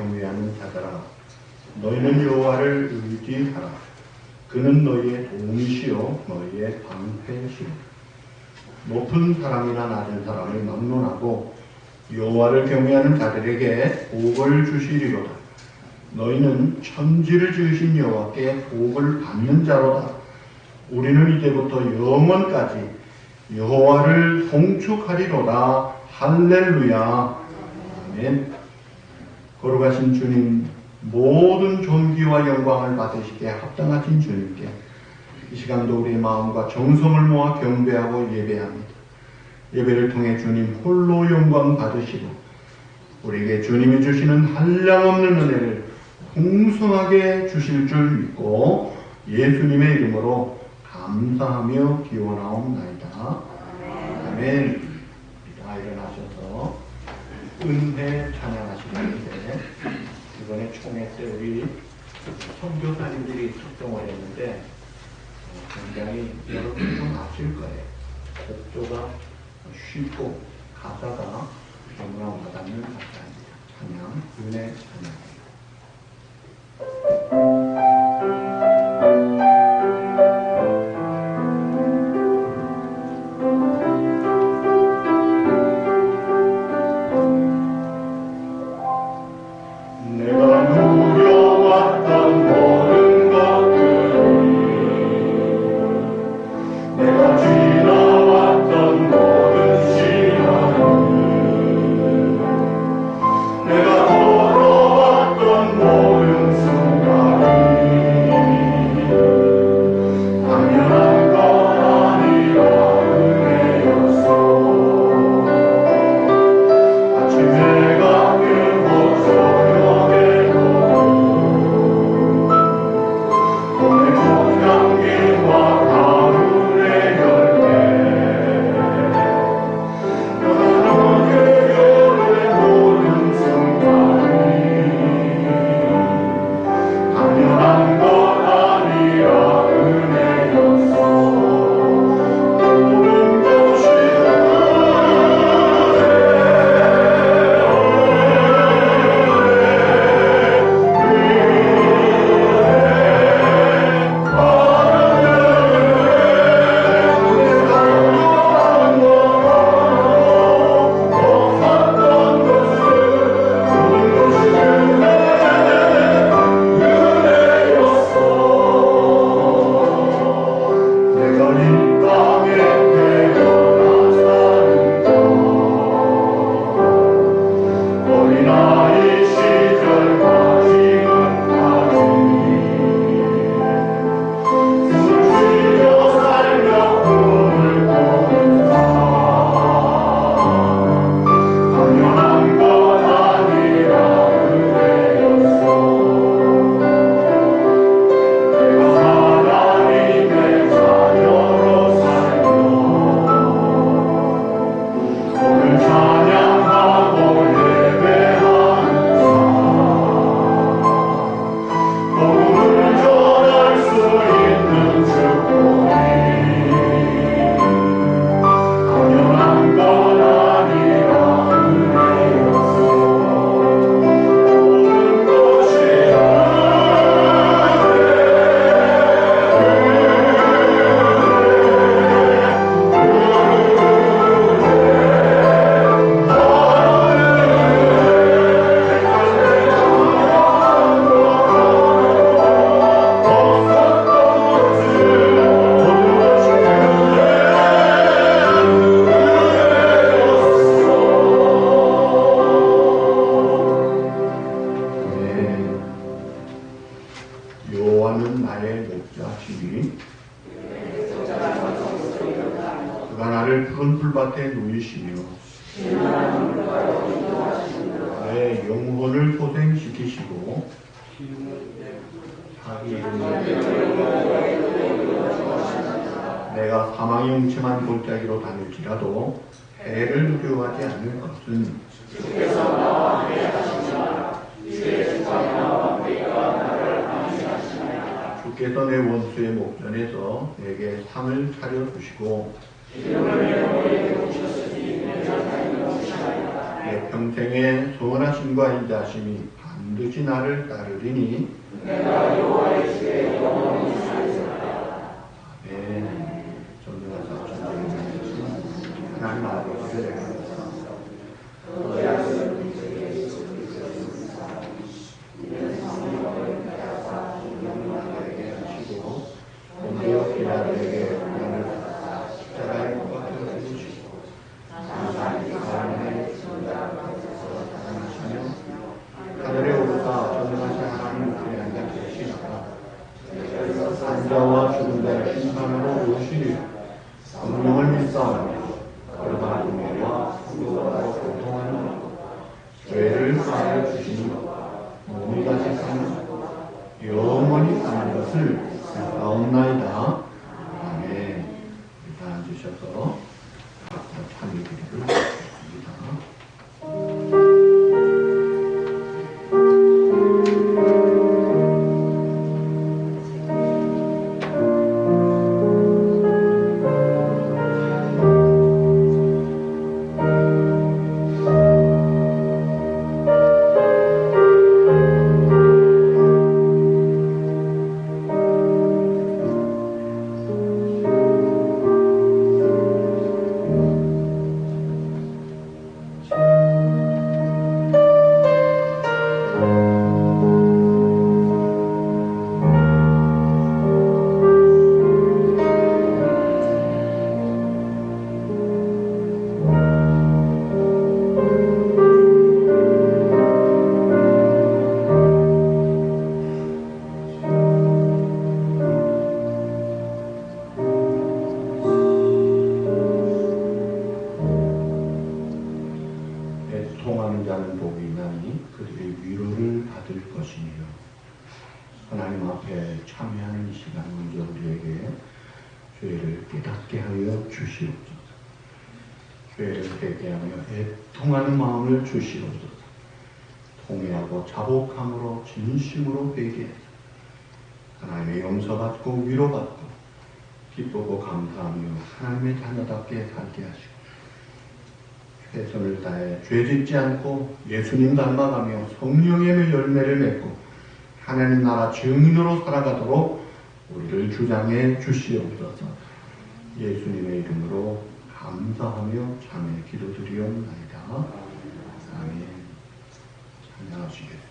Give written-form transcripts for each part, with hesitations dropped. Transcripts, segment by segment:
경외하는 자들아, 너희는 여호와를 의지하라. 그는 너희의 도움이시요 너희의 방패시요. 높은 사람이나 낮은 사람을 막론하고 여호와를 경외하는 자들에게 복을 주시리로다. 너희는 천지를 지으신 여호와께 복을 받는 자로다. 우리는 이제부터 영원까지 여호와를 송축하리로다. 할렐루야. 아멘. 거룩하신 주님, 모든 존귀와 영광을 받으시기에 합당하신 주님께 이 시간도 우리의 마음과 정성을 모아 경배하고 예배합니다. 예배를 통해 주님 홀로 영광 받으시고 우리에게 주님이 주시는 한량없는 은혜를 풍성하게 주실 줄 믿고 예수님의 이름으로 감사하며 기원하옵나이다. 아멘. 다 일어나셔서 은혜 찬양하시는데, 이번에 총회 때 우리 선교사님들이 특종을 했는데 굉장히 여러분이 좀 아실 거예요. 곡조가 쉽고 가사가 너무나 와닿는 가사입니다. 찬양, 은혜 찬양. 내 영혼을 소생시키시고 내가 사망의 음침한 골짜기로 다닐지라도 해를 두려워하지 않을 것은 주께서 나와 함께하시니라. 주의 주권이 나와 함께가 나를 안위하시나이다. 주께서 내 원수의 목전에서 내게 상을 차려주시고 이름을 내 머리에 붙이셨으니 내 평생의 소원하심과 인자하심이 반드시 나를 따르리니 내가 여호와의 집에 영원히 살리라. 아멘. 전능하사 전쟁의 하나님 아버지를 감사합니다. 너의 약속을 주의 예수 그리스도의 사랑 이는 성령을 따라서 영광에게 하시고 본디오 빌라도에게 고난을 받아 십자가에 못 박혀 죽으시고 사람이 사람의 손자를 받아서 사랑하시며 하늘에 오르사 전능하신 하나님 우편에 앉아 계시다가 산자와 죽은 자의 심판으로 오시리. 성령을 믿사오니 거룩한 공예와 수고와 고통하는 죄를 사하여 주시니 몸이 다시 사는 영원히 사는 것을 믿사옵나이다. 아멘. 일단 앉으셔서 찬미 드리도록 하겠습니다. 애통하는 자는 복이 있나니 그들이 위로를 받을 것이며. 하나님 앞에 참여하는 이 시간 먼저 우리에게 죄를 깨닫게 하여 주시옵소서. 죄를 회개하며 애통하는 마음을 주시옵소서. 통회하고 자복함으로 진심으로 회개해서 하나님의 용서받고 위로받고 기쁘고 감사하며 하나님의 자녀답게 살게 하시고 최선을 다해 죄짓지 않고 예수님 닮아가며 성령의 열매를 맺고 하나님 나라 증인으로 살아가도록 우리를 주장해 주시옵소서. 예수님의 이름으로 감사하며 참여 기도드리옵나이다. 아멘. 찬양하시겠습니다.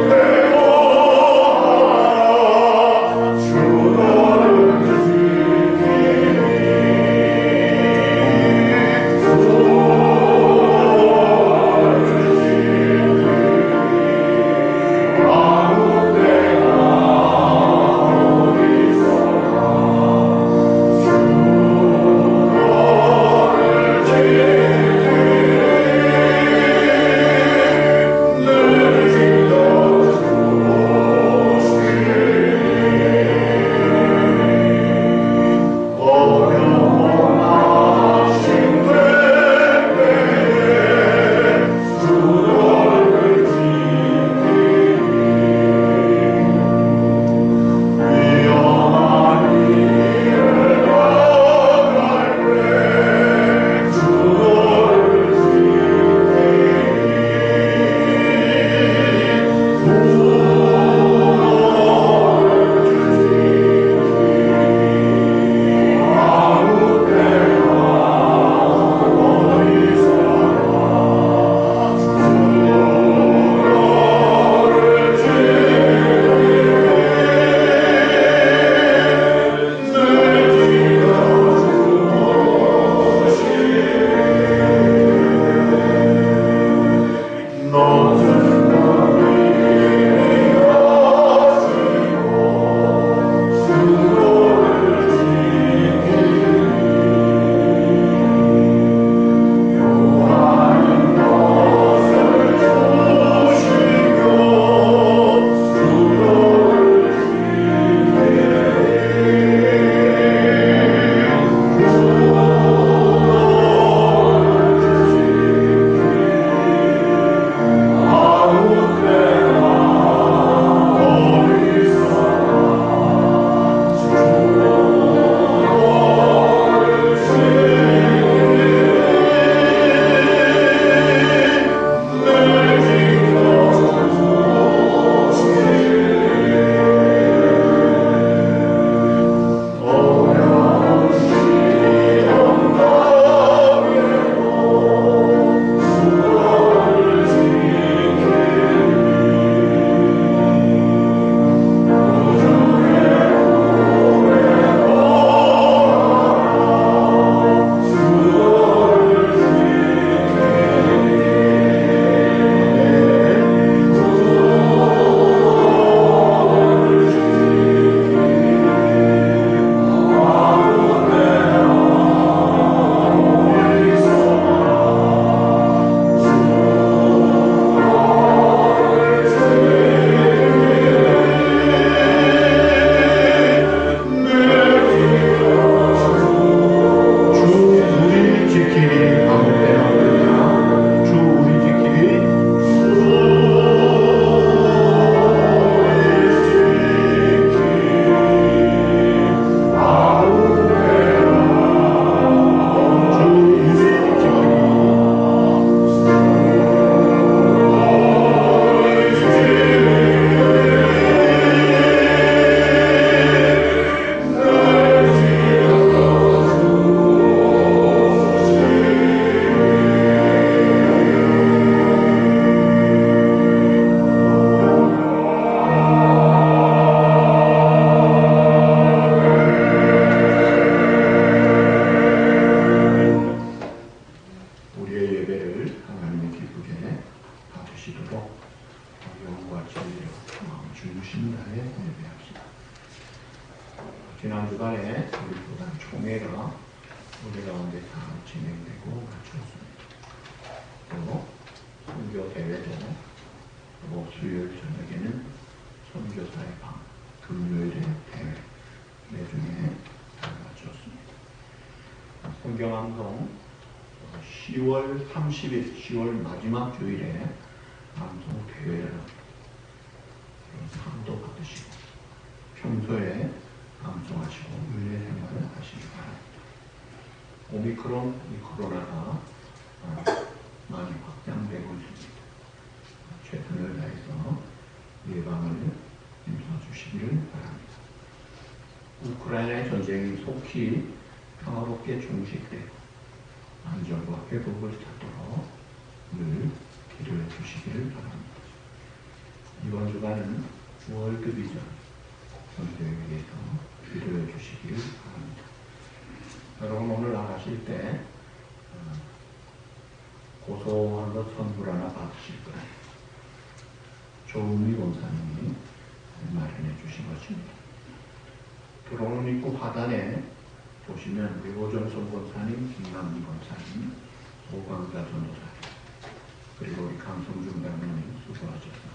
주가 중심 다해 예배합시다. 지난 주간에 우리 교단 총회가 우리 가운데 다 진행되고 마쳤습니다. 또 선교 대회도 수요일 저녁에는 선교사의 방, 금요일에 대회 매중에 다 마쳤습니다. 성경암송 10월 30일, 10월 마지막 주일에 암송 대회를 상도 받으시고 평소에 암송하시고 은혜 생활을 하시기 바랍니다. 오미크론 이 코로나가 많이 확장되고 있습니다. 최선을 다해서 예방을 힘써주시기를 바랍니다. 우크라이나의 전쟁이 속히 평화롭게 종식되고 안정과 회복을 찾도록 늘 기도해 주시기를 바랍니다. 이번 주간은 월드비전 선교에 위해서 기도해 주시기를 바랍니다. 여러분 오늘 나가실 때 고소한 것 선물 하나 받으실 거예요. 조은미 권사님이 마련해 주신 것입니다. 들어오는 입구 하단에 보시면 우리 오정선 권사님, 김남미 권사님, 오광자 전도사님, 그리고 우리 강성준 장로님 수고하셔서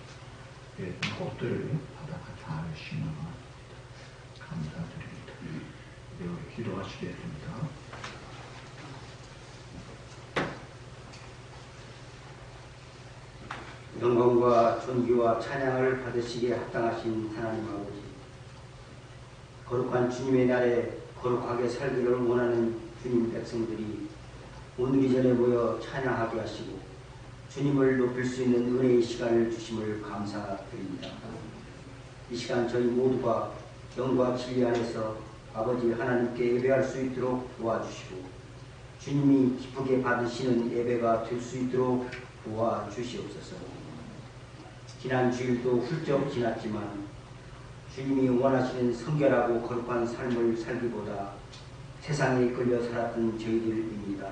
꽃들을 바다가 잘 심어놨습니다. 감사드립니다. 이제 우리 기도하시겠습니다. 영광과 존귀와 찬양을 받으시기에 합당하신 하나님 아버지, 거룩한 주님의 날에 거룩하게 살기를 원하는 주님 백성들이 오늘 이전에 모여 찬양하게 하시고 주님을 높일 수 있는 은혜의 시간을 주심을 감사드립니다. 이 시간 저희 모두가 영과 진리 안에서 아버지 하나님께 예배할 수 있도록 도와주시고 주님이 기쁘게 받으시는 예배가 될 수 있도록 도와주시옵소서. 지난 주일도 훌쩍 지났지만 주님이 원하시는 성결하고 거룩한 삶을 살기보다 세상에 이끌려 살았던 저희들입니다.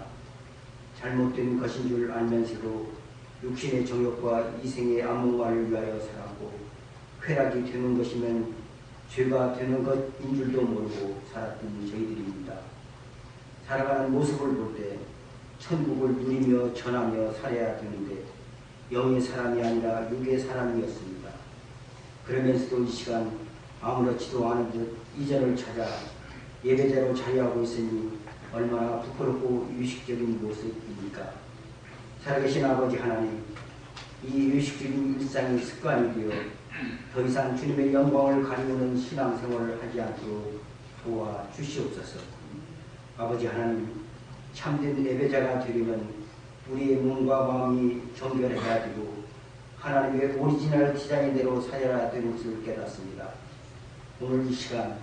잘못된 것인 줄 알면서도 육신의 정욕과 이생의 안목만을 위하여 살았고 쾌락이 되는 것이면 죄가 되는 것인 줄도 모르고 살았던 저희들입니다. 살아가는 모습을 볼 때 천국을 누리며 전하며 살아야 되는데 영의 사람이 아니라 육의 사람이었습니다. 그러면서도 이 시간 아무렇지도 않은 듯 이전을 찾아 예배자로 자리하고 있으니 얼마나 부끄럽고 유식적인 모습입니까? 살아계신 아버지 하나님, 이 유식적인 일상이 습관이 되어 더 이상 주님의 영광을 가리우는 신앙생활을 하지 않도록 도와주시옵소서. 아버지 하나님, 참된 예배자가 되려면 우리의 몸과 마음이 정결해야 되고 하나님의 오리지널 디자인대로 살아야 되는 것을 깨닫습니다. 오늘 이 시간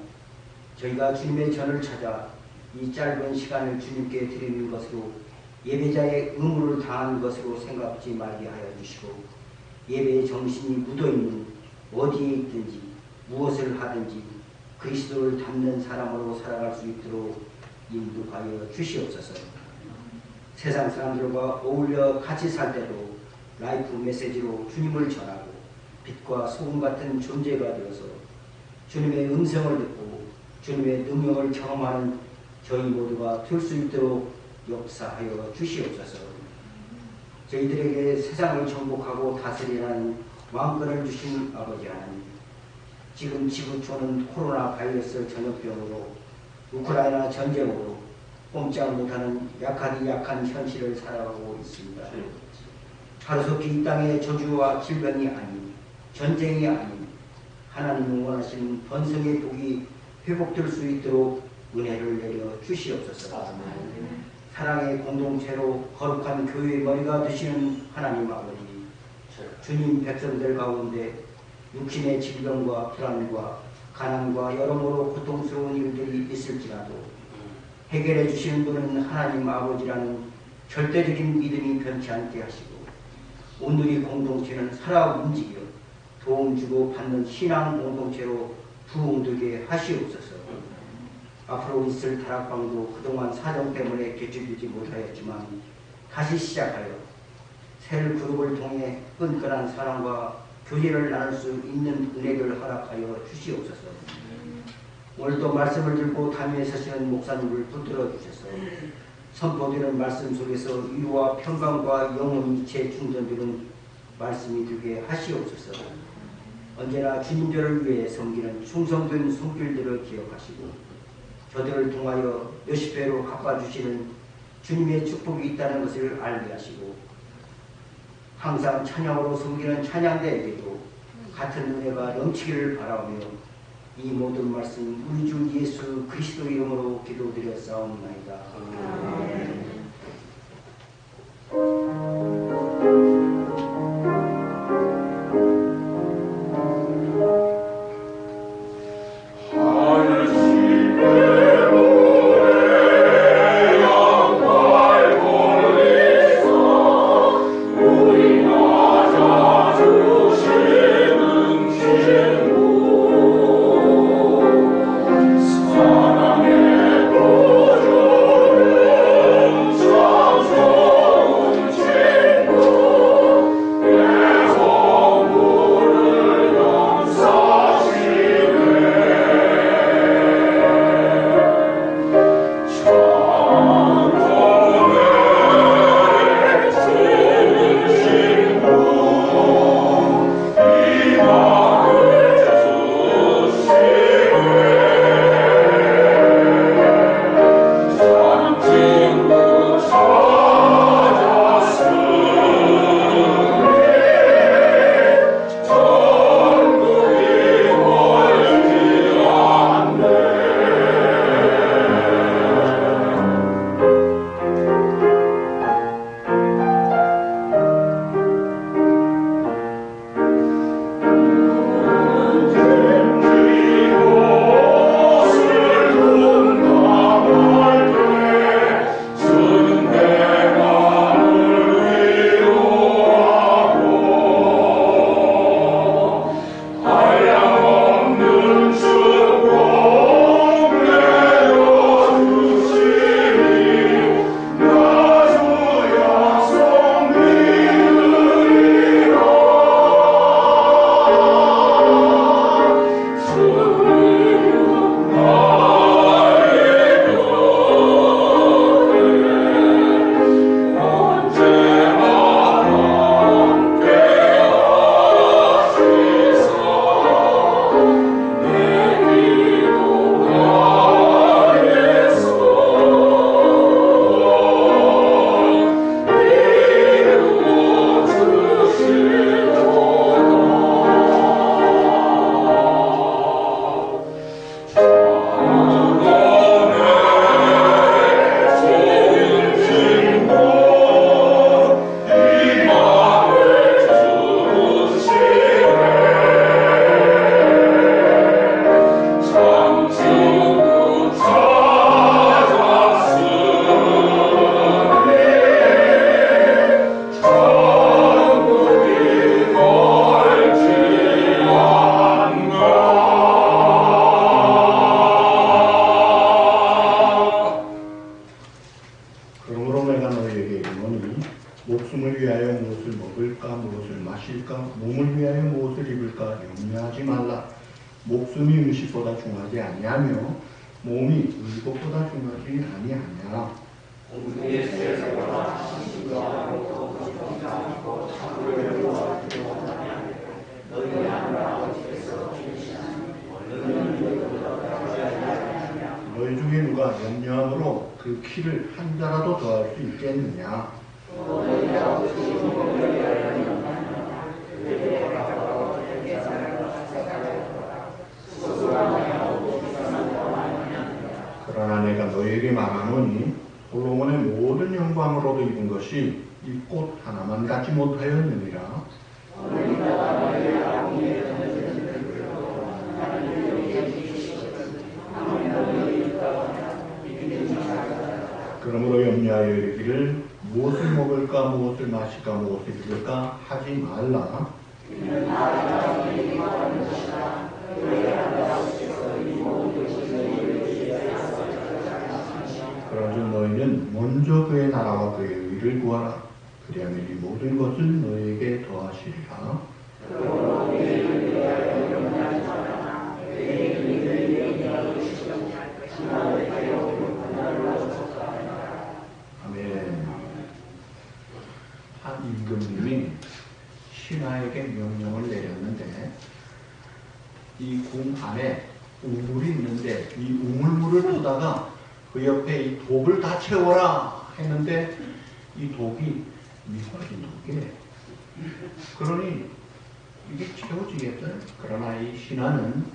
저희가 주님의 전을 찾아 이 짧은 시간을 주님께 드리는 것으로 예배자의 의무를 다하는 것으로 생각지 말게 하여 주시고 예배의 정신이 묻어있는 어디에 있든지 무엇을 하든지 그리스도를 닮는 사람으로 살아갈 수 있도록 인도하여 주시옵소서. 세상 사람들과 어울려 같이 살 때도 라이프 메시지로 주님을 전하고 빛과 소금 같은 존재가 되어서 주님의 음성을 듣고 주님의 능력을 경험하는 저희 모두가 될 수 있도록 역사하여 주시옵소서. 저희들에게 세상을 정복하고 다스리라는 왕권을 주신 아버지 하나님, 지금 지구촌은 코로나 바이러스 전염병으로 우크라이나 전쟁으로 꼼짝 못하는 약하디 약한 현실을 살아가고 있습니다. 하루속히 이 땅의 저주와 질병이 아닌 전쟁이 아닌 하나님이 원하시는 번성의 복이 회복될 수 있도록 은혜를 내려 주시옵소서. 사랑의 공동체로 거룩한 교회의 머리가 되시는 하나님 아버지, 주님 백성들 가운데 육신의 질병과 불안과 가난과 여러모로 고통스러운 일들이 있을지라도 해결해 주시는 분은 하나님 아버지라는 절대적인 믿음이 변치 않게 하시고 오늘의 공동체는 살아 움직여 도움 주고 받는 신앙 공동체로 부흥되게 하시옵소서. 앞으로 있을 다락방도 그동안 사정 때문에 개최되지 못하였지만 다시 시작하여 셀 그룹을 통해 끈끈한 사랑과 교제를 나눌 수 있는 은혜를 허락하여 주시옵소서. 오늘도 말씀을 들고 담임에 서시는 목사님을 붙들어 주셔서 선포되는 말씀 속에서 위로와 평강과 영혼이 재충전되는 말씀이 되게 하시옵소서. 언제나 주님들을 위해 섬기는 충성된 손길들을 기억하시고 저들을 통하여 몇십 배로 갚아주시는 주님의 축복이 있다는 것을 알게 하시고 항상 찬양으로 섬기는 찬양대에게도 같은 은혜가 넘치기를 바라오며 이 모든 말씀 우리 주 예수 그리스도 이름으로 기도드렸사옵나이다. 아멘. 목숨을 위하여 무엇을 먹을까 무엇을 마실까 몸을 위하여 무엇을 입을까 염려하지 말라. 목숨이 음식보다 중하지 아니하며 몸이 의복보다 중하지 아니하냐. 너희 중에 누가 염려함으로 그 키를 한 자라도 더할 수 있겠느냐. 그러나 내가 너희에게 말하노니 솔로몬의 모든 영광으로도 입은 것이 이 꽃 하나만 갖지 못하였느니라. 그러므로 염려하여 이르기를 무엇을 먹을까 무엇을 마실까 무엇을 입을까 하지 말라. 그러즉 너희는 먼저 그의 나라와 그의 의를 구하라. 그리하면 이 모든 것을 너희에게 더하시리라. 이 궁 안에 우물이 있는데 이 우물물을 푸다가 그 옆에 이 독을 다 채워라 했는데 이 독이 미확인 독이에요. 그러니 이게 채워지겠어요. 그러나 이 신하는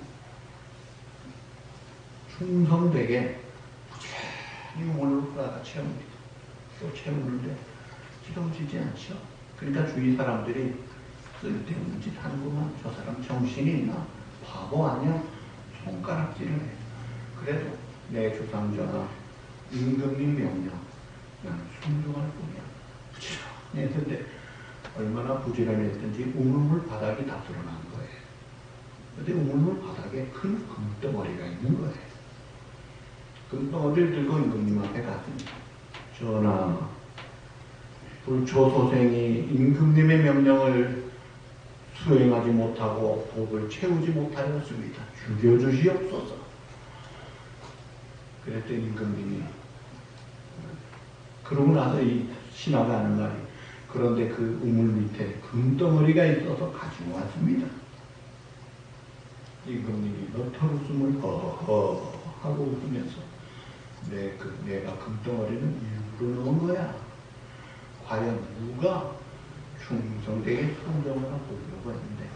충성되게 이 우물을 푸다가 채웁니다. 또 채우는데 채워지지 않죠. 그러니까 주위 사람들이 쓸데없는 짓 하는구만. 저 사람 정신이 있나? 바보 아니야? 손가락질을 해. 그래도 내 주상전하 임금님 명령 나는 순종할 뿐이야. 부지런했는데 얼마나 부지런했든지 우물물 바닥이 다 드러난 거예요. 근데 우물물 바닥에 큰 금덩어리가 있는 거예요. 금덩어리를 들고 임금님 앞에 갔습니다. 전하, 불초소생이 임금님의 명령을 수행하지 못하고 독을 채우지 못하였습니다. 죽여주시옵소서. 그랬더니 임금님이 그러고 나서 이 신하가 하는 말이 그런데 그 우물 밑에 금덩어리가 있어서 가지고 왔습니다. 임금님이 너털 웃음을 허허 하고 웃으면서 내가 금덩어리는 일부러 넣은 거야. 과연 누가 충성되게 순종하라 보려고 했는데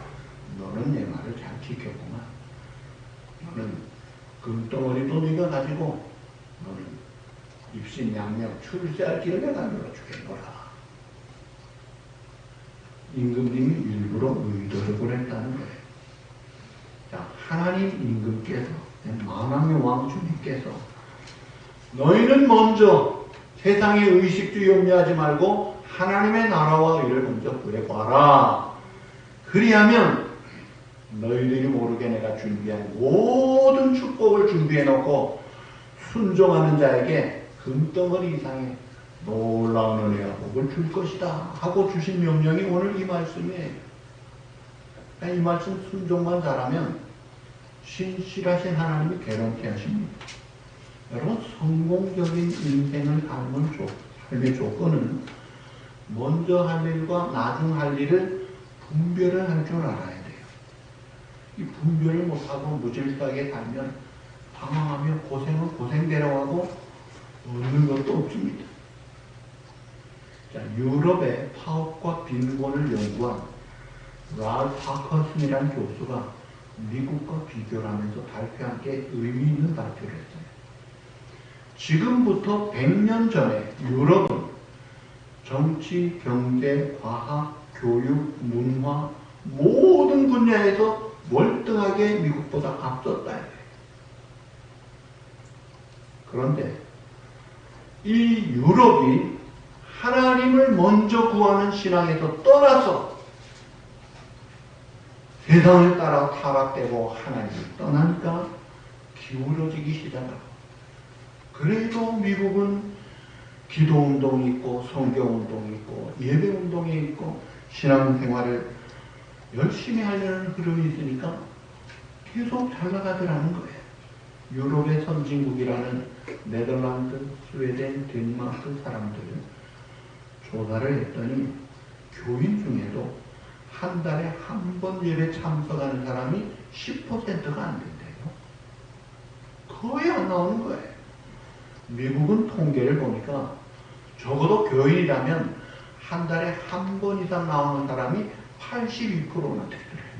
너는 내 말을 잘 지켰구만. 너는 금덩어리도 네가 가지고 너는 입신양명 출세할 길을 내가 눌러주겠노라. 임금님이 일부러 의도적으로 했다는 거예요. 자, 하나님 임금께서 만왕의 왕 주님께서 너희는 먼저 세상의 의식주 염려하지 말고 하나님의 나라와 의를 먼저 구해봐라. 그리하면 너희들이 모르게 내가 준비한 모든 축복을 준비해놓고 순종하는 자에게 금덩어리 이상의 놀라운 은혜와 복을 줄 것이다 하고 주신 명령이 오늘 이 말씀이에요. 이 말씀 순종만 잘하면 신실하신 하나님이 개런티 하십니다. 여러분, 성공적인 인생을 삶은 삶의 조건은 먼저 할 일과 나중 할 일을 분별을 할 줄 알아야 돼요. 이 분별을 못하고 무질서하게 살면 방황하며 고생은 고생대로 하고 얻는 것도 없습니다. 자, 유럽의 파업과 빈곤을 연구한 랄프 파커슨이라는 교수가 미국과 비교를 하면서 발표한 게 의미 있는 발표를 했어요. 지금부터 100년 전에 유럽은 정치, 경제, 과학, 교육, 문화 모든 분야에서 월등하게 미국보다 앞섰다. 그런데 이 유럽이 하나님을 먼저 구하는 신앙에서 떠나서 세상을 따라 타락되고 하나님을 떠나니까 기울어지기 시작하고, 그래도 미국은 기도운동이 있고 성경운동이 있고 예배운동이 있고 신앙생활을 열심히 하려는 흐름이 있으니까 계속 잘 나가더라는 거예요. 유럽의 선진국이라는 네덜란드, 스웨덴, 덴마크 사람들은 조사를 했더니 교인 중에도 한 달에 한 번 예배 참석하는 사람이 10%가 안 된대요. 거의 안 나오는 거예요. 미국은 통계를 보니까 적어도 교인이라면 한 달에 한 번 이상 나오는 사람이 82%나 되더래요.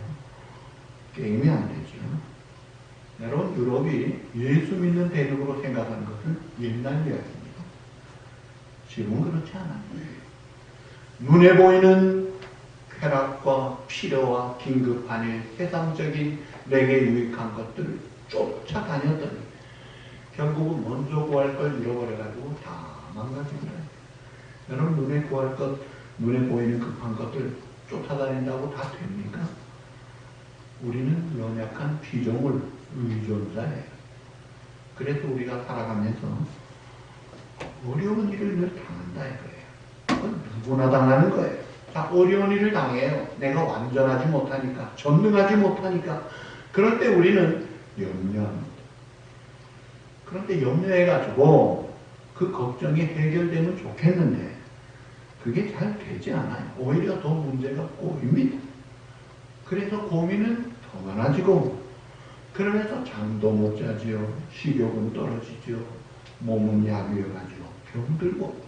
게임이 안 되죠. 여러분, 유럽이 예수 믿는 대륙으로 생각하는 것은 옛날 이야기입니다. 지금은 그렇지 않아요. 눈에 보이는 쾌락과 필요와 긴급한 일, 세상적인 내게 유익한 것들을 쫓아다녔더니 결국은 먼저 구할 걸 잃어버려가지고 다 망가지고 그래요. 여러분, 눈에 구할 것, 눈에 보이는 급한 것들 쫓아다닌다고 다 됩니까? 우리는 연약한 피조물, 의존자예요. 그래서 우리가 살아가면서 어려운 일을 늘 당한다 이거예요. 그건 누구나 당하는 거예요. 자, 어려운 일을 당해요. 내가 완전하지 못하니까, 전능하지 못하니까. 그럴 때 우리는 염려합니다. 그런데 염려해가지고 그 걱정이 해결되면 좋겠는데 그게 잘 되지 않아요. 오히려 더 문제가 꼬입니다. 그래서 고민은 더 많아지고 그러면서 잠도 못 자지요. 식욕은 떨어지죠. 몸은 야비해가지고 병들고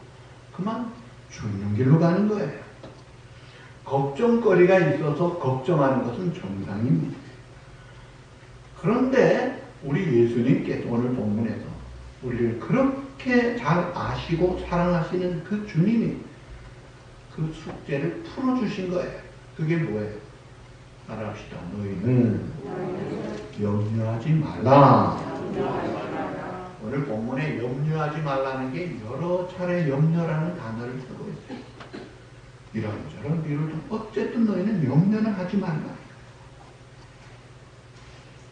그만 죽는 길로 가는 거예요. 걱정거리가 있어서 걱정하는 것은 정상입니다. 그런데 우리 예수님께서 오늘 본문에서 우리를 그렇게 잘 아시고 사랑하시는 그 주님이 그 숙제를 풀어주신 거예요. 그게 뭐예요? 따라합시다. 너희는 염려하지 말라. 오늘 본문에 염려하지 말라는 게 여러 차례 염려라는 단어를 쓰고 있어요. 이런저런 이유를 어쨌든 너희는 염려는 하지 말라.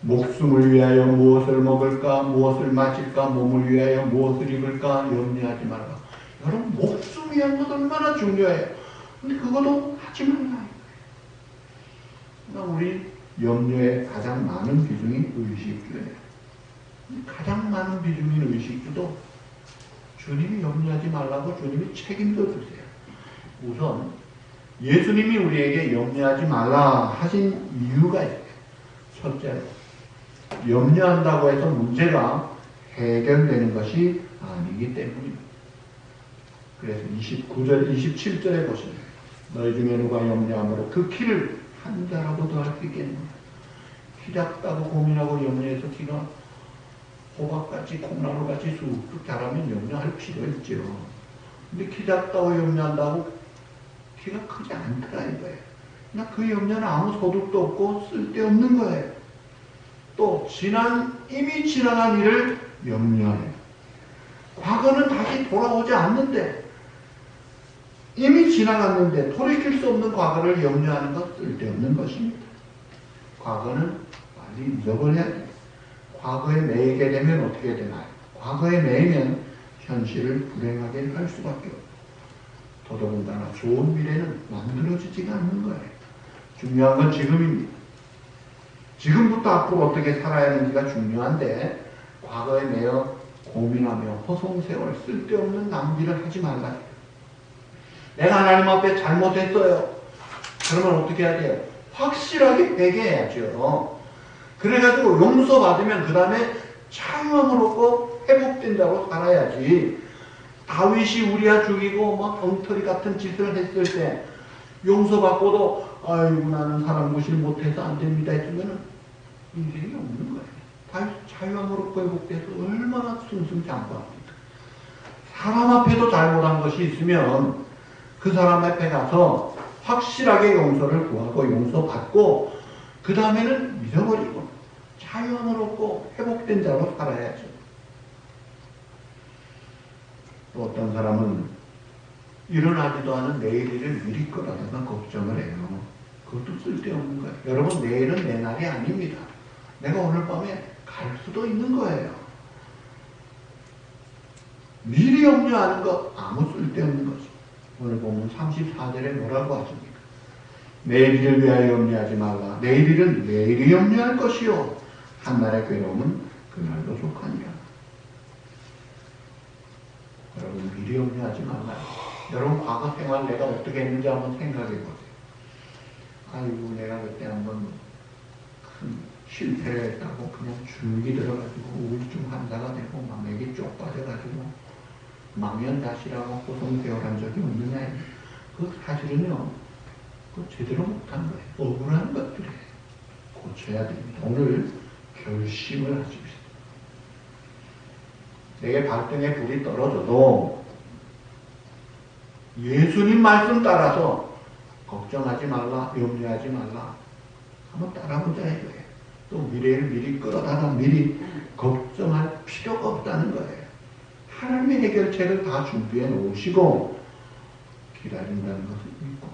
목숨을 위하여 무엇을 먹을까, 무엇을 마실까, 몸을 위하여 무엇을 입을까 염려하지 말라. 여러분 목숨 위한 것 얼마나 중요해요. 근데 그것도 하지 말라. 그러니까 우리 염려의 가장 많은 비중이 의식주예요. 가장 많은 비중인 의식주도 주님이 염려하지 말라고 주님이 책임져 주세요. 우선 예수님이 우리에게 염려하지 말라 하신 이유가 있어요. 첫째로 염려한다고 해서 문제가 해결되는 것이 아니기 때문입니다. 그래서 29절, 27절에 보시면 너희 중에 누가 염려함으로 그 키를 한 자라도 더 할 수 있겠느냐. 키 작다고 고민하고 염려해서 키가 호박같이 콩나물같이 쑥쑥 자라면 염려할 필요 있죠. 근데 키 작다고 염려한다고 키가 크지 않더라 이거예요. 그러니까 그 염려는 아무 소득도 없고 쓸데없는 거예요. 또 이미 지나간 일을 염려해요. 과거는 다시 돌아오지 않는데 이미 지나갔는데 돌이킬 수 없는 과거를 염려하는 것 쓸데없는 것입니다. 과거는 빨리 잊어버려야 돼요. 과거에 매이게 되면 어떻게 되나요? 과거에 매이면 현실을 불행하게 할 수밖에 없고 더더군다나 좋은 미래는 만들어지지가 않는 거예요. 중요한 건 지금입니다. 지금부터 앞으로 어떻게 살아야 하는지가 중요한데 과거에 매여 고민하며 허송세월 쓸데없는 낭비를 하지 말라. 내가 하나님 앞에 잘못했어요. 그러면 어떻게 해야 돼요? 확실하게 회개해야죠. 그래가지고 용서받으면 그 다음에 자유함을 얻고 회복된다고 살아야지. 다윗이 우리야 죽이고 막 엉터리 같은 짓을 했을 때 용서받고도 아이고 나는 사람 무시를 못해서 안 됩니다 했으면 인생이 없는 거예요. 다윗 자유함을 얻고 회복돼서 얼마나 승승장구합니까. 사람 앞에도 잘못한 것이 있으면 그 사람 앞에 가서 확실하게 용서를 구하고 용서받고 그 다음에는 잊어버리고 자유함을 얻고 회복된 자로 살아야죠. 또 어떤 사람은 일어나지도 않은 내일 일을 미리 끌어다가 걱정을 해요. 그것도 쓸데없는 거예요. 여러분 내일은 내 날이 아닙니다. 내가 오늘 밤에 갈 수도 있는 거예요. 미리 염려하는 것 아무 쓸데없는 거죠. 오늘 보면 34절에 뭐라고 하십니까? 내일 일을 위하여 염려하지 말라. 내일 일은 내일이 염려할 것이요 한날의 괴로움은 그날도 속하니라. 여러분 미리 염려하지 말라. 여러분 과거 생활 내가 어떻게 했는지 한번 생각해 보세요. 아이고 내가 그때 한번 큰 실패를 했다고 그냥 줄기 들어가지고 우울증 환자가 되고 막 맥이 쪽 빠져가지고 망연자실하고 호송세월한 적이 없느냐. 그 사실은요 그 제대로 못한 거예요. 억울한 것들이에요. 고쳐야 됩니다. 오늘 결심을 하십시오. 내게 발등에 불이 떨어져도 예수님 말씀 따라서 걱정하지 말라, 염려하지 말라 한번 따라보자 이거예요. 또 미래를 미리 끌어다가 미리 걱정할 필요가 없다는 거예요. 하나님의 해결책을 다 준비해 놓으시고 기다린다는 것을 믿고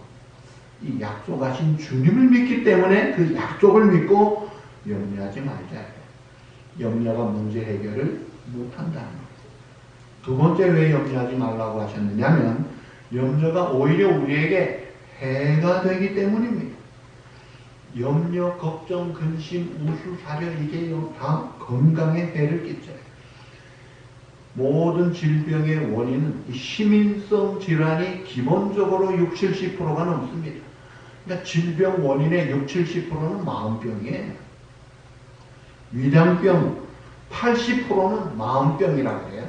이 약속하신 주님을 믿기 때문에 그 약속을 믿고 염려하지 말자. 염려가 문제 해결을 못한다는 거예요. 두 번째 왜 염려하지 말라고 하셨느냐면 염려가 오히려 우리에게 해가 되기 때문입니다. 염려, 걱정, 근심, 우수, 사려 이게 다 건강에 해를 끼쳐요. 모든 질병의 원인은 희민성 질환이 기본적으로 60, 70%가 넘습니다. 그러니까 질병 원인의 60, 70%는 마음병이에요. 위장병 80%는 마음병이라고 해요.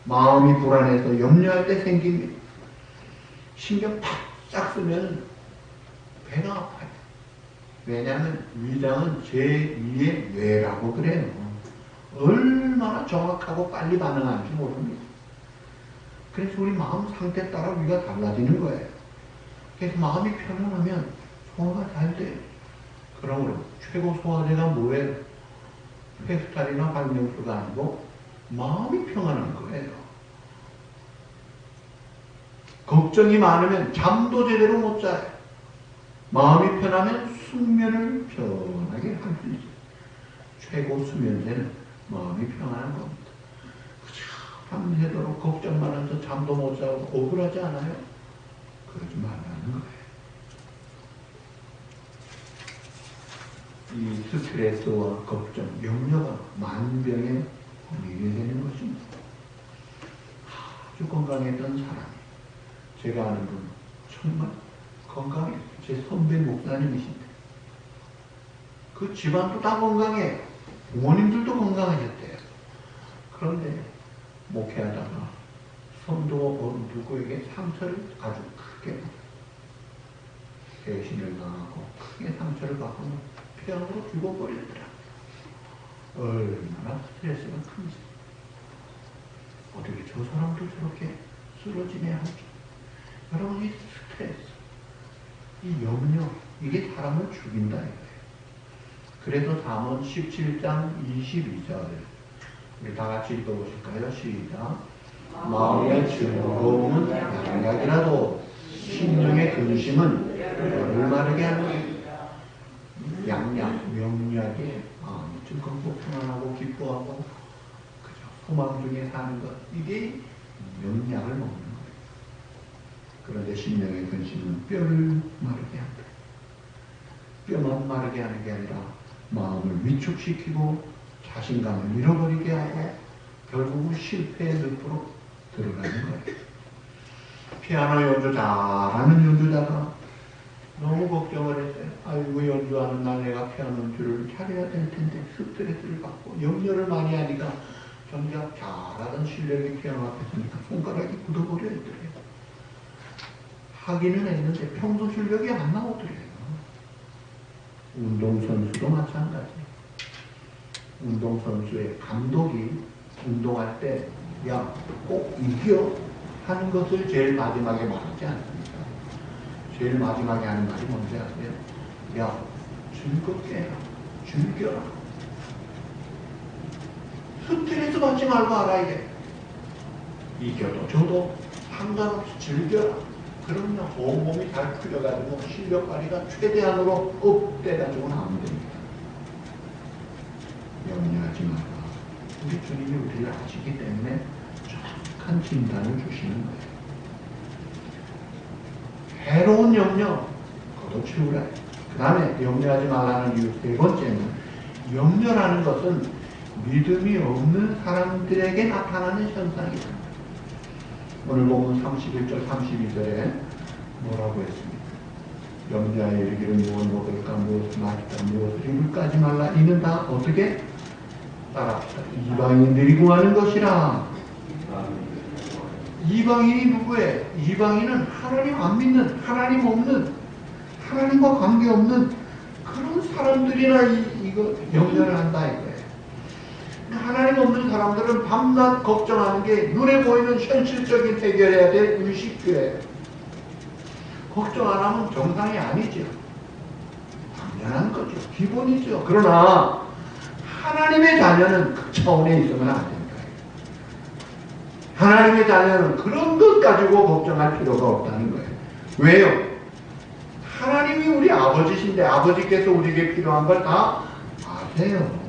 마음이 불안해서 염려할 때 생깁니다. 신경 탁 쓰면 배가 아파요. 왜냐하면 위장은 제2의 뇌라고 그래요. 얼마나 정확하고 빨리 반응하는지 모릅니다. 그래서 우리 마음 상태에 따라 위가 달라지는 거예요. 그래서 마음이 편안하면 소화가 잘 돼요. 그러므로 최고 소화제가 뭐예요? 페스탈이나 박명수가 아니고 마음이 평안한 거예요. 걱정이 많으면 잠도 제대로 못 자요. 마음이 편하면 숙면을 편하게 할 수 있어요. 최고 수면제는 마음이 평안한 겁니다. 밤새도록 걱정만 해서 잠도 못 자고 억울하지 않아요? 그러지 말라는 거예요. 이 스트레스와 걱정, 염려가 만병에 걸리게 되는 것입니다. 아주 건강했던 사람이, 제가 아는 분 정말 건강해요. 제 선배 목사님이신데 그 집안도 다 건강해요. 부모님들도 건강하셨대요. 그런데 목회하다가 성도 누구에게 상처를 아주 크게 배신을 당하고 크게 상처를 받고 폐암으로 죽어버리더라. 얼마나 스트레스가 큰지. 어떻게 저 사람도 저렇게 쓰러지냐 하죠. 여러분, 이 스트레스, 이 염려, 이게 사람을 죽인다 이거예요. 그래서 잠언 17장 22절 우리 다 같이 읽어보실까요? 시작. 마음의 즐거움은 양약이라도 심령의 근심은 열을 마르게 하는. 양약, 명약에 즐겁고 편안하고 기뻐하고 그저 소망 중에 사는 것, 이게 명약을 먹는 거예요. 그런데 심령의 근심은 뼈를 마르게 한다. 뼈만 마르게 하는 게 아니라 마음을 위축시키고 자신감을 잃어버리게 하고 결국은 실패의 늪으로 들어가는 거예요. 피아노 연주 잘하는 연주자가 너무 걱정을 했어요. 아이고, 연주하는 날 내가 피아노 연주를 잘해야 될 텐데 스트레스를 받고 염려를 많이 하니까 정작 잘하던 실력이 피아노 앞에 서니까 손가락이 굳어버려 있더래요. 하기는 했는데 평소 실력이 안 나오더래요. 운동선수도 마찬가지. 운동선수의 감독이 운동할 때 야, 꼭 이겨 하는 것을 제일 마지막에 말하지 않습니까? 제일 마지막에 하는 말이 뭔지 아세요? 야, 즐겁게 해라. 즐겨라. 스트레스 받지 말고 알아야 돼. 이겨도 저도 상관없이 즐겨라. 그러면 온몸이 잘 풀려가지고 실력 발휘가 최대한으로 업돼가지고 나오면 됩니다. 염려하지 마라. 우리 주님이 우리를 아시기 때문에 정확한 진단을 주시는 거예요. 해로운 염려, 걷어치우라. 그 다음에 염려하지 말라는 이유 세 번째는, 염려라는 것은 믿음이 없는 사람들에게 나타나는 현상이다. 오늘 보면 31절 32절에 뭐라고 했습니까? 염려하여 이르기를 무엇을 먹을까, 무엇을 마실까, 무엇을 입을까 하지 말라. 이는 다 어떻게? 따라합시다. 이방인들이 구하는 것이라. 이방인이 누구예요? 이방인은 하나님 안 믿는, 하나님 없는, 하나님과 관계없는 그런 사람들이나 이거 염려를 한다 이거예요. 하나님 없는 사람들은 밤낮 걱정하는 게 눈에 보이는 현실적인 해결해야 될 의식주예요. 걱정 안 하면 정상이 아니죠. 당연한 거죠. 기본이죠. 그러나 하나님의 자녀는 그 차원에 있으면 안 됩니다. 하나님의 자녀는 그런 것 가지고 걱정할 필요가 없다는 거예요. 왜요? 하나님이 우리 아버지신데 아버지께서 우리에게 필요한 걸 다 아세요.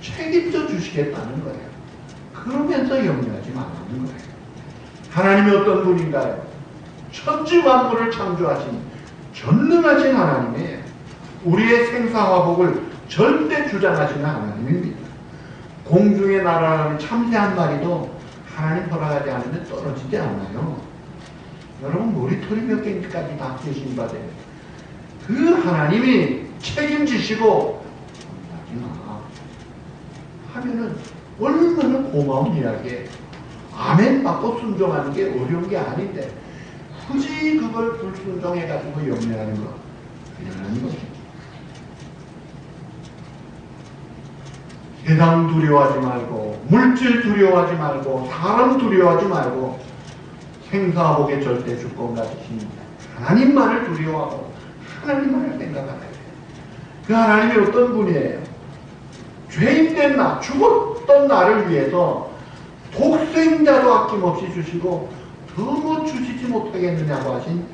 책임져 주시겠다는 거예요. 그러면서 염려하지 말라는 거예요. 하나님이 어떤 분인가요? 천지 만물을 창조하신 전능하신 하나님이에요. 우리의 생사화복을 절대 주장하시는 하나님입니다. 공중에 날아가는 참새 한 마리도 하나님 허락하지 않으면 떨어지지 않아요. 여러분, 머리털이 몇 개까지 다 계신 바돼요. 그 하나님이 책임지시고 하지 마. 하면은 얼마나 고마운 이야기예요. 아멘 받고 순종하는 게 어려운 게 아닌데 굳이 그걸 불순종해가지고 염려하는 거 그냥 거지. 세상 두려워하지 말고 물질 두려워하지 말고 사람 두려워하지 말고 생사복에 절대 주권 가지신 하나님만을 두려워하고 하나님만을 생각하라. 그 하나님이 어떤 분이에요? 죄인된 나, 죽었던 나를 위해서 독생자도 아낌없이 주시고 더 뭐 주시지 못하겠느냐고 하신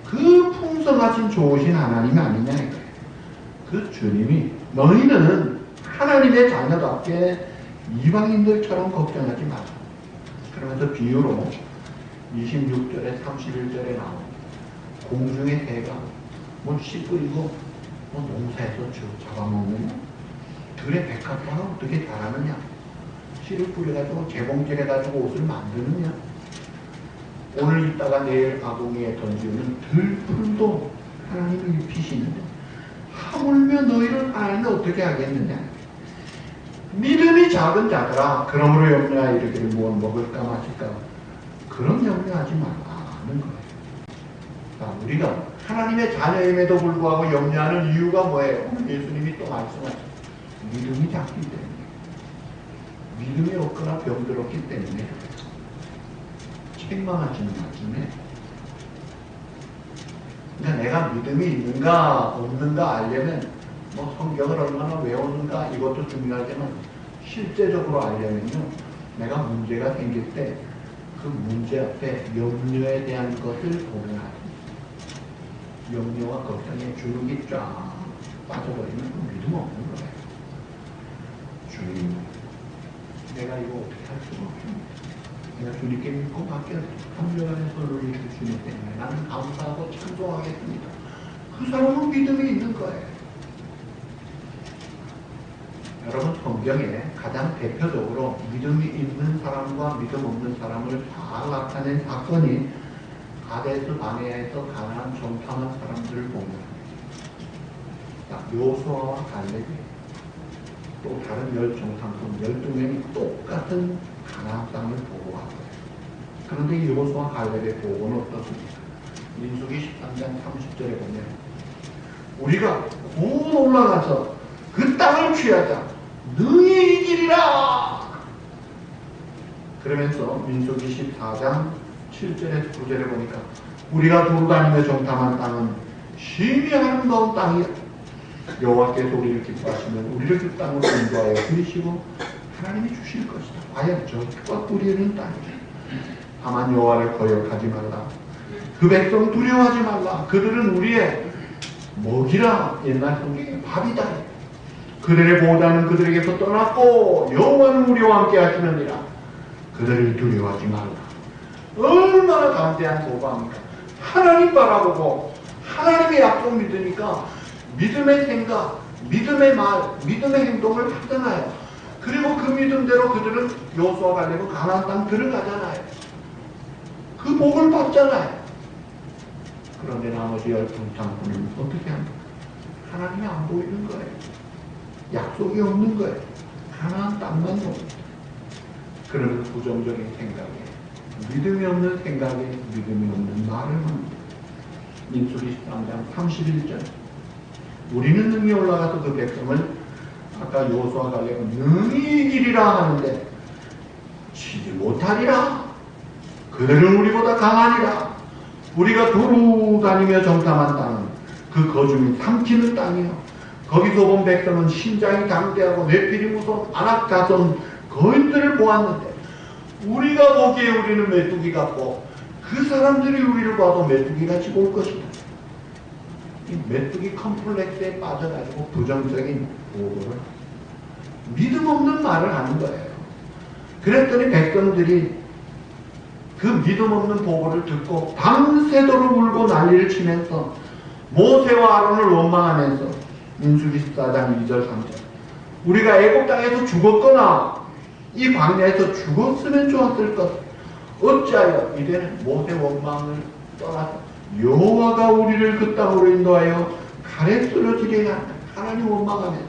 그 풍성하신 좋으신 하나님이 아니냐 이거예요. 그 주님이 너희는 하나님의 자녀답게 이방인들처럼 걱정하지 마라. 그러면서 비유로 26절에 31절에 나온 공중의 새가 뭐 씨 뿌리고 뭐 농사에서 잡아먹느냐? 들의 백합화가 어떻게 자라느냐? 씨를 뿌려가지고 재봉질해가지고 옷을 만드느냐? 오늘 있다가 내일 아궁이에 던지는 들풀도 하나님이 입히시는데 하물며 너희를 하나님이 어떻게 하겠느냐? 믿음이 작은 자들아 그러므로 염려하여 이르기를 무엇 먹을까 마실까 그런 염려하지 말라는 거예요. 자, 우리가 하나님의 자녀임에도 불구하고 염려하는 이유가 뭐예요? 예수님이 또 말씀하셨어요. 믿음이 작기 때문에. 믿음이 없거나 병들었기 때문에. 책망하시는 말씀에 그러니까 내가 믿음이 있는가 없는가 알려면 뭐 성경을 얼마나 외우는가 이것도 중요하지만 실제적으로 알려면요 내가 문제가 생길 때 그 문제 앞에 염려에 대한 것을 보는 하죠. 염려와 걱정에 주눅이 쫙 빠져버리면 그 믿음 없는 거예요. 주님, 내가 이거 어떻게 할 수가 없습니다. 내가 주님께 믿고 밖에 한명안에서 누리실 주님 때문에 나는 감사하고 찬송하겠습니다. 그 사람은 믿음이 있는 거예요. 여러분 성경에 가장 대표적으로 믿음이 있는 사람과 믿음 없는 사람을 잘 나타낸 사건이 가데스 바네아에서 가나안 정탐한 사람들을 보면 여호수아와 갈렙이 또 다른 열 정탐꾼 12명이 똑같은 가나안 땅을 보고 왔어요. 그런데 이 여호수아 갈렙의 보고는 어떻습니까? 민수기 13장 30절에 보면 우리가 곧 올라가서 그 땅을 취하자 능히 이기리라. 그러면서 민수기 14장 7절에서 9절에 보니까 우리가 두루다니며 정탐한 땅은 심히 아름다운 땅이야. 여호와께서 우리를 기뻐하시면 우리를 그 땅으로 인도하여 그리시고 하나님이 주실 것이다. 과연 젖과 꿀이는 땅이다. 다만 여호와를 거역하지 말라. 그 백성 두려워하지 말라. 그들은 우리의 먹이라. 옛날 성경에 밥이다. 그들의 보호자는 그들에게서 떠났고 여호와는 우리와 함께 하시느니라. 그들을 두려워하지 말라. 얼마나 담대한 보고합니까? 하나님 바라보고 하나님의 약속 믿으니까 믿음의 생각, 믿음의 말, 믿음의 행동을 하잖아요. 그리고 그 믿음대로 그들은 여호수아 갈렙은 가나안 땅 들어가잖아요. 그 복을 받잖아요. 그런데 나머지 12장군은 어떻게 합니까? 하나님이 안 보이는 거예요. 약속이 없는 거예요. 가나안 땅만 봅니다. 그러면 부정적인 생각에 믿음이 없는 생각에 믿음이 없는 말을 합니다. 민수기 13장 31절 우리는 능히 올라가서 그 백성을 아까 여호수아 갈렙은 능히 이기리라 하는데 치지 못하리라. 그들은 우리보다 강하니라. 우리가 두루 다니며 정탐한 땅은 그 거주민 삼키는 땅이요. 거기서 본 백성은 신장이 강대하고 뇌필이 무서운 아낙 자손 거인들을 보았는데 우리가 보기에 우리는 메뚜기 같고 그 사람들이 우리를 봐도 메뚜기같이 볼 것이다. 이 메뚜기 컴플렉스에 빠져가지고 부정적인 보고를 믿음 없는 말을 하는 거예요. 그랬더니 백성들이 그 믿음 없는 보고를 듣고 밤새도록 울고 난리를 치면서 모세와 아론을 원망하면서 민수기 14장 2절 3절 우리가 애굽 땅에서 죽었거나 이 광야에서 죽었으면 좋았을 것 어찌하여 이제는 모세 원망을 떠나서 여호와가 우리를 그 땅으로 인도하여 가래 쓰러지게 한다. 하나님 원망하면서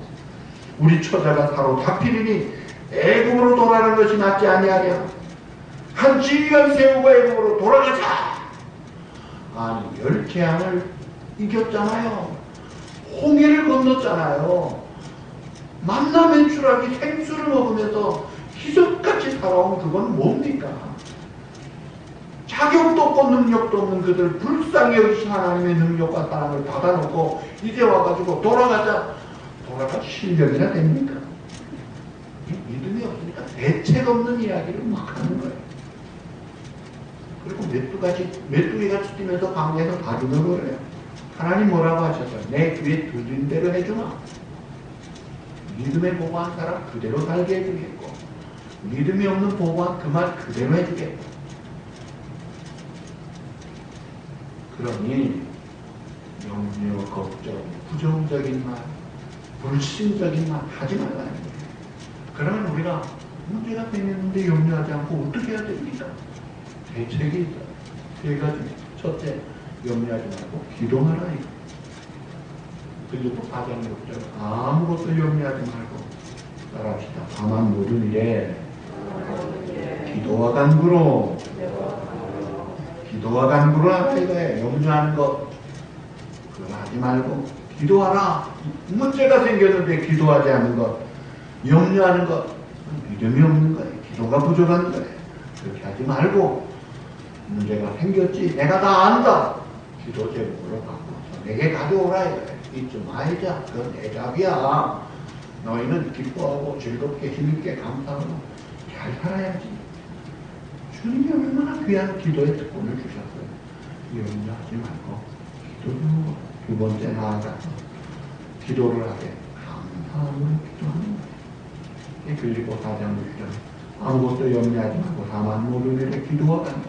우리 처자가 사로잡히리니 애굽으로 돌아가는 것이 낫지 아니하랴. 한 지휘관 세우고 애굽으로 돌아가자. 아니 열재앙을 이겼잖아요. 홍해를 건넜잖아요. 만나 메추라기 생수를 먹으면서 희석같이 살아온 그건 뭡니까? 자격도 없고 능력도 없는 그들 불쌍히 여기신 하나님의 능력과 사랑을 받아놓고 이제 와가지고 돌아가자. 돌아갈 실력이나 됩니까? 믿음이 없으니까 대책 없는 이야기를 막 하는 거예요. 그리고 메뚜기가 뛰면서 광야에서 다리를 걸어요. 하나님 뭐라고 하셨어요? 내 귀에 들린 대로 해주마. 믿음에 보고한 사람 그대로 살게 해주겠고, 믿음이 없는 보고한 그 말 그대로 해주겠고. 그러니 염려, 걱정, 부정적인 말, 불신적인 말 하지 말라는 거예요. 그러면 우리가 문제가 생겼는데 염려하지 않고 어떻게 해야 됩니까? 대책이 있다. 세 가지. 첫째, 염려하지 말고 기도하라. 그리고 4장 6절 아무것도 염려하지 말고 따라합시다. 다만 모든 일에 기도와 간구로 하라 이거예요. 염려하는 것 그거 하지 말고 기도하라. 문제가 생겼는데 기도하지 않는 것, 염려하는 것, 믿음이 없는 거예요. 기도가 부족한 거예요. 그렇게 하지 말고 문제가 생겼지 내가 다 안다. 기도 제목으로 바꿔서 내게 가져오라 이거예요. 잊지 말자. 그건 내 잡이야. 너희는 기뻐하고 즐겁게 힘있게 감사하고 잘 살아야지. 주님이 얼마나 귀한 기도의 특권을 주셨어요. 염려하지 말고 기도로 두 번째 나아가서 기도를 하되 감사함으로 기도하는 거예요. 그리고 4장 6절 아무것도 염려하지 말고 다만 모든 일에 기도와 간구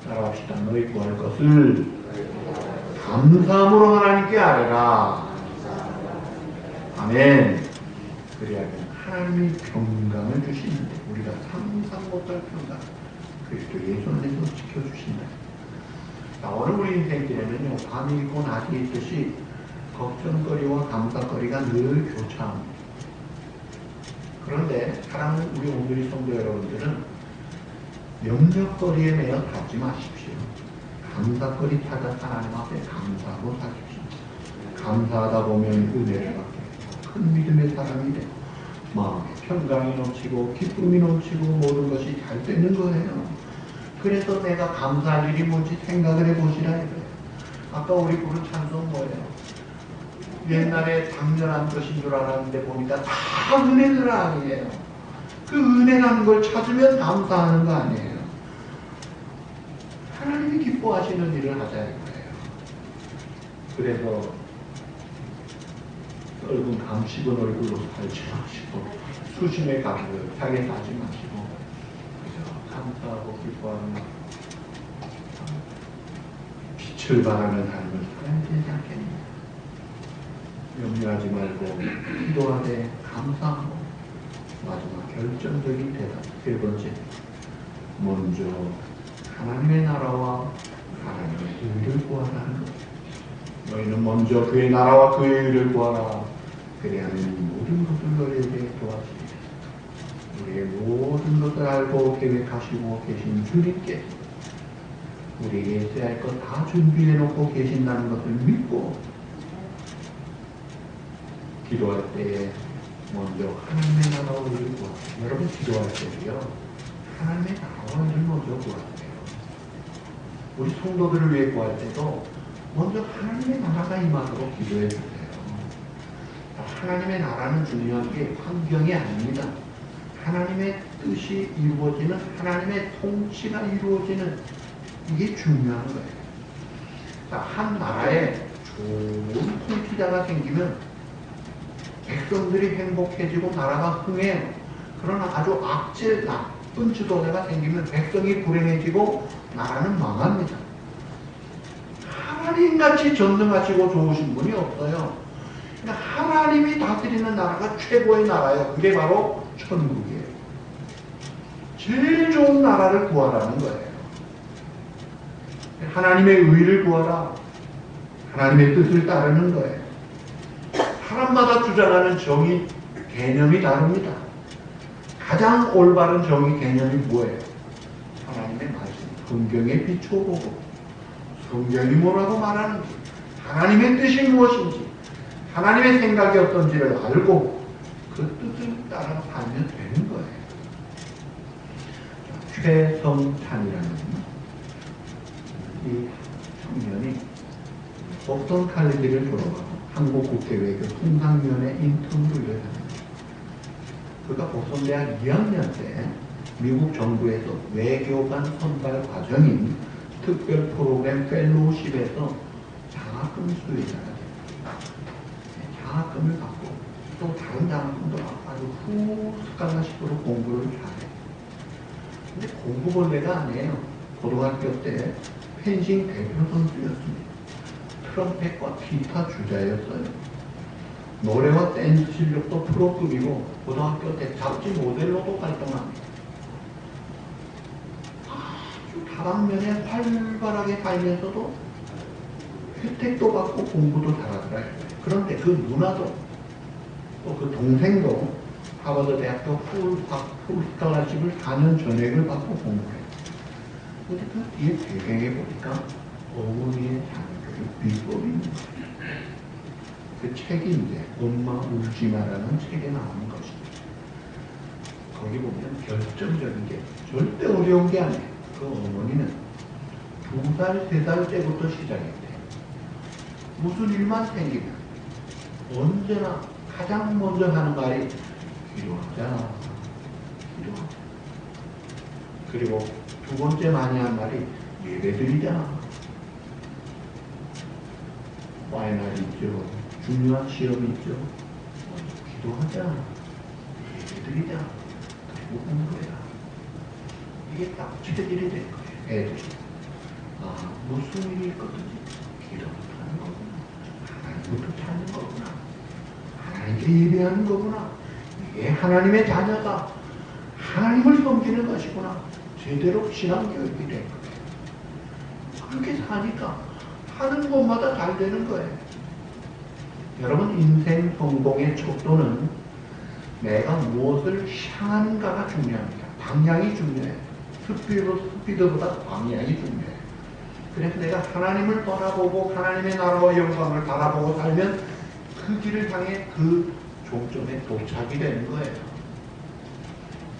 따라합시다. 너희 구할 것을 감사함으로 하나님께 아뢰라. 아멘. 그래야 하나님이 평강을 주시는데 우리가 상상 못할 평강 그리스도 예수 안에서 지켜주신다. 자, 오늘 우리 인생길에는요 밤이 있고 낮이 있듯이 걱정거리와 감사거리가 늘 교차합니다. 그런데 사랑하는 우리 오늘의 성도 여러분들은 염려거리에 매여 살지 마십시오. 감사거리 찾아 하나님 앞에 감사하고 사십시오. 감사하다 보면 은혜를 받게 큰 믿음의 사람이 되고 마음에 평강이 넘치고 기쁨이 넘치고 모든 것이 잘 되는 거예요. 그래서 내가 감사할 일이 뭔지 생각을 해보시라 이거예요. 아까 우리 부른 찬송 뭐예요? 옛날에 당연한 것인 줄 알았는데 보니까 다 은혜들 아니에요. 그 은혜라는 걸 찾으면 감사하는 거 아니에요. 하나님이 기뻐하시는 일을 하자 이거예요. 그래서 얼굴 감식은 얼굴로 살지 마시고 수심에 가득하게 가지 마시고 그저 감사하고 기뻐하는 빛을 발하는 삶을 살아야 되지 않겠느냐. 염려하지 말고 기도하되 감사하고 마지막 결정적인 대답 세 번째 먼저 하나님의 나라와 하나님의 의를 구하라는 것. 너희는 먼저 그의 나라와 그의 의를 구하라. 그래야만 모든 것을 너희에게 도와주리라. 우리의 모든 것을 알고 계획하시고 계신 주님께 우리에게 있어야 할 것 다 준비해 놓고 계신다는 것을 믿고 기도할 때에 먼저 하나님의 나라와 의를 구하라. 여러분 기도할 때도요 하나님의 나라와 의를 먼저 구하세요. 우리 성도들을 위해 구할 때도 먼저 하나님의 나라가 임하도록 기도해 주세요. 하나님의 나라는 중요한 게 환경이 아닙니다. 하나님의 뜻이 이루어지는, 하나님의 통치가 이루어지는 이게 중요한 거예요. 자, 한 나라에 좋은 통치자가 생기면 백성들이 행복해지고 나라가 흥해요. 그러나 아주 악질 나쁜 지도자가 생기면 백성이 불행해지고 나라는 망합니다. 하나님같이 전능하시고 좋으신 분이 없어요. 그러니까 하나님이 다스리는 나라가 최고의 나라예요. 그게 바로 천국이에요. 제일 좋은 나라를 구하라는 거예요. 하나님의 의를 구하라. 하나님의 뜻을 따르는 거예요. 사람마다 주장하는 정의 개념이 다릅니다. 가장 올바른 정의 개념이 뭐예요? 하나님의 말씀, 성경에 비춰보고 성경이 뭐라고 말하는지, 하나님의 뜻이 무엇인지, 하나님의 생각이 어떤지를 알고 그 뜻을 따라 살면 되는 거예요. 최성찬이라는 이 청년이 보스턴 칼리지를 졸업하고 한국국제외교 통상위원회 인턴으로 일을 합니다. 그가 보스턴 대학 2학년 때 미국 정부에서 외교관 선발 과정인 특별 프로그램 펠로우십에서 장학금 수혜자가 됩니다. 장학금을 받고 또 다른 장학금도 받고 아주 후스칼라식으로 공부를 잘해요. 근데 공부벌레가 아니에요. 고등학교 때 펜싱 대표 선수였습니다. 트럼펫과 기타 주자였어요. 노래와 댄스 실력도 프로급이고 고등학교 때 잡지 모델로도 활동합니다. 아주 다방면에 활발하게 살면서도 혜택도 받고 공부도 잘하더라고요. 그런데 그 누나도 또 그 동생도 하버드 대학교 풀스칼라십을 4년 전액을 받고 공부해요. 근데 그 뒤에 배경에 보니까 어머니의 장교육 비법입니다. 그 책이 이제 엄마 울지 마라는 책에 나오는 것입니다. 거기 보면 결정적인 게 절대 어려운 게 아니에요. 그 어머니는 2살, 3살 때부터 시작했대요. 무슨 일만 생기면 언제나 가장 먼저 하는 말이 기도하자, 기도하자. 그리고 두 번째 많이 한 말이 예배드리자. 파이널 있죠. 중요한 시험이 있죠. 기도하자, 예배드리자, 그리고 공부해라. 이게 딱 지들이 된 거예요. 애들이. 아, 무슨 일이 있거든요. 기도부터 하는 거구나. 하나님부터 찾는 거구나. 하나님께 예배하는 거구나. 이게 하나님의 자녀가 하나님을 섬기는 것이구나. 제대로 신앙교육이 된 거예요. 그렇게 사니까 하는 것마다 잘 되는 거예요. 여러분, 인생 성공의 척도는 내가 무엇을 향하는가가 중요합니다. 방향이 중요해요. 스피드보다 방향이 중요해요. 그래서 내가 하나님을 바라보고 하나님의 나라와 영광을 바라보고 살면 그 길을 향해 그 종점에 도착이 되는 거예요.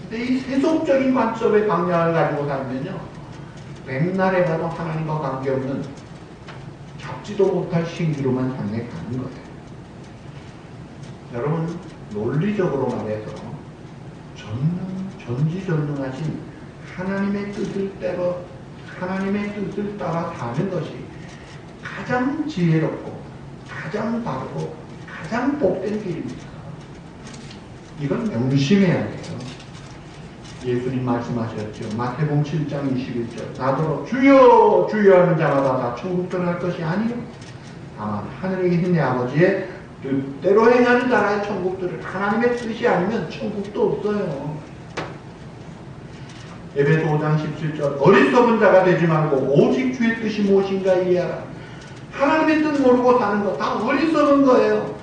근데 이 세속적인 관점의 방향을 가지고 살면요, 백날에 가도 하나님과 관계없는 잡지도 못할 신기로만 향해 가는 거예요. 여러분, 논리적으로 말해서 전지전능하신 하나님의 뜻을 따라 사는 것이 가장 지혜롭고 가장 바르고 가장 복된 길입니다. 이건 명심해야 돼요. 예수님 말씀하셨죠. 마태복음 7장 21절. 나더러 주여 주여 하는 자마다 다 천국 들어갈 것이 아니요 다만 하늘에 계신 내 아버지의 뜻대로 행하는 자라의 천국들을, 하나님의 뜻이 아니면 천국도 없어요. 에베소 5장 17절. 어리석은 자가 되지 말고 오직 주의 뜻이 무엇인가 이해하라. 하나님의 뜻 모르고 사는 거 다 어리석은 거예요.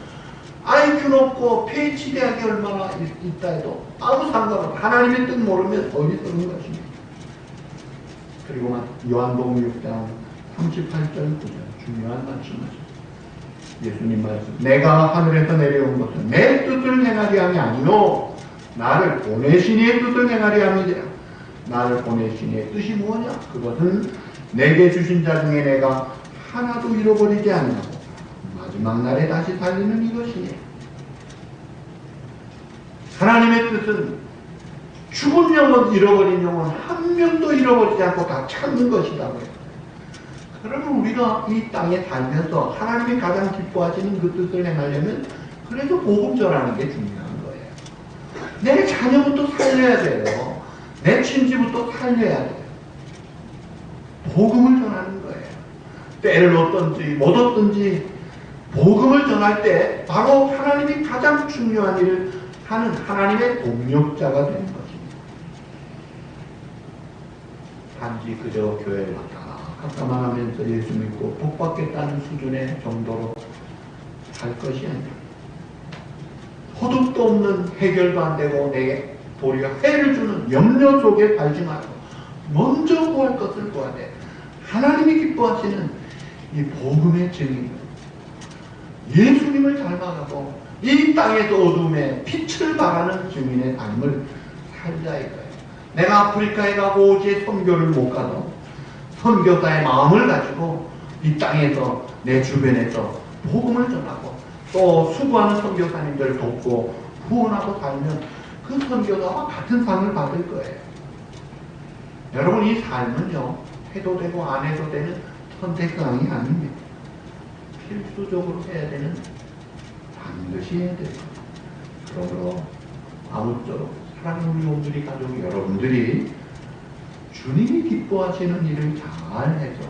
IQ 높고 PhD 대학이 얼마나 있다 해도 아무 상관없어. 하나님의 뜻 모르면 어리석은 것입니다. 그리고 요한복음 6장 38절 9절 중요한 말씀이죠. 예수님 말씀. 내가 하늘에서 내려온 것은 내 뜻을 행하리 함이 아니요 나를 보내신 이의 뜻을 행하리 함이니라. 나를 보내신 이의 뜻이 무엇이냐? 그것은 내게 주신 자 중에 내가 하나도 잃어버리지 않냐고 마지막 날에 다시 살리는 이것이니, 하나님의 뜻은 죽은 영혼, 잃어버린 영혼 한 명도 잃어버리지 않고 다 찾는 것이라고요. 그러면 우리가 이 땅에 살면서 하나님이 가장 기뻐하시는 그 뜻을 행하려면 그래서 복음 전하는 게 중요한 거예요. 내 자녀부터 살려야 돼요. 내 친지부터 살려야 돼요. 복음을 전하는 거예요. 때를 얻든지 못 얻든지 복음을 전할 때 바로 하나님이 가장 중요한 일을 하는 하나님의 동력자가 되는 것입니다. 단지 그저 교회에 왔다 갔다만 하면서 예수 믿고 복 받겠다는 수준의 정도로 살 것이 아니라 소득도 없는 해결도 안 되고 내게 도리어 해를 주는 염려 속에 팔지 말고 먼저 구할 것을 구하되 하나님이 기뻐하시는 이 복음의 증인 예수님을 닮아가고 이 땅에도 어둠에 빛을 발하는 증인의 삶을 살자 이거예요. 내가 아프리카에 가고 오지에 선교를 못 가도 선교사의 마음을 가지고 이 땅에서 내 주변에서 복음을 전하고 또 수고하는 선교사님들을 돕고 후원하고 살면 그 선교사와 같은 상을 받을 거예요. 여러분 이 삶은요 해도 되고 안 해도 되는 선택사항이 아닙니다. 필수적으로 해야 되는 반드시 해야 돼요. 그러므로 아무쪼록 사랑하는 우리 온누리 가족 여러분들이 주님이 기뻐하시는 일을 잘 해서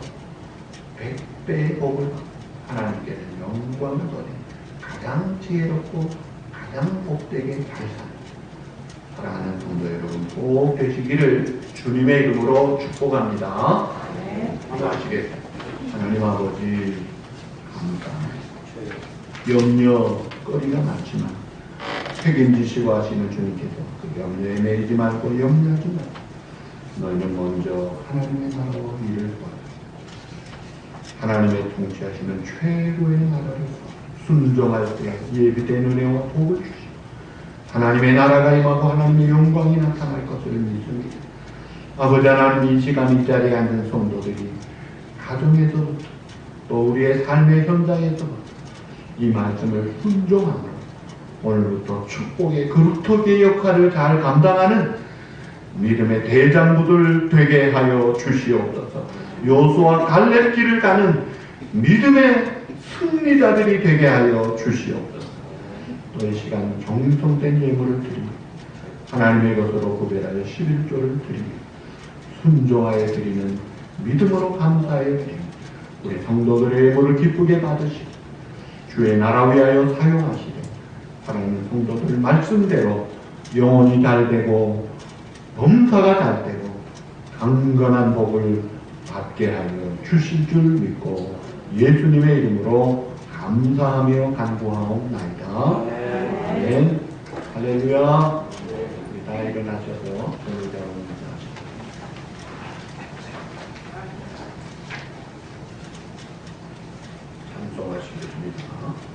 100배의 복을 받고 하나님께는 영광을 거는 가장 지혜롭고 가장 복되게 잘 사는 사랑하는 성도 여러분 꼭 되시기를 주님의 이름으로 축복합니다. 기도하시겠습니다. 하나님 아버지 염려거리가 많지만 책임지시고 하시는 주님께서 그 염려에 매이지 말고 염려하지 말고 너희는 먼저 하나님의 나라와 일을 구하라. 하나님의 통치하시는 최고의 나라를 순종할 때 예비된 은혜와 복을 주시고 하나님의 나라가 임하고 하나님의 영광이 나타날 것을 믿습니다. 아버지 하나님 이 시간 이 자리에 앉은 성도들이 가정에서부터 또 우리의 삶의 현장에서부터 이 말씀을 순종하므로 오늘부터 축복의 그루터기의 역할을 잘 감당하는 믿음의 대장부들 되게 하여 주시옵소서. 요수와 갈렙길을 가는 믿음의 승리자들이 되게 하여 주시옵소서. 또 이 시간 정성된 예물을 드리며 하나님의 것으로 구별하여 11조를 드리며 순종하여 드리는 믿음으로 감사하여 드리며 우리 성도들의 예물을 기쁘게 받으시고 주의 나라 위하여 사용하시되 사랑하는 성도들 말씀대로 영혼이 잘되고 범사가 잘되고 강건한 복을 받게 하여 주실 줄 믿고 예수님의 이름으로 감사하며 간구하옵나이다. 아멘. 할렐루야. 우리 다 일어나셔서 전우자입니다. 찬송하시겠습니다.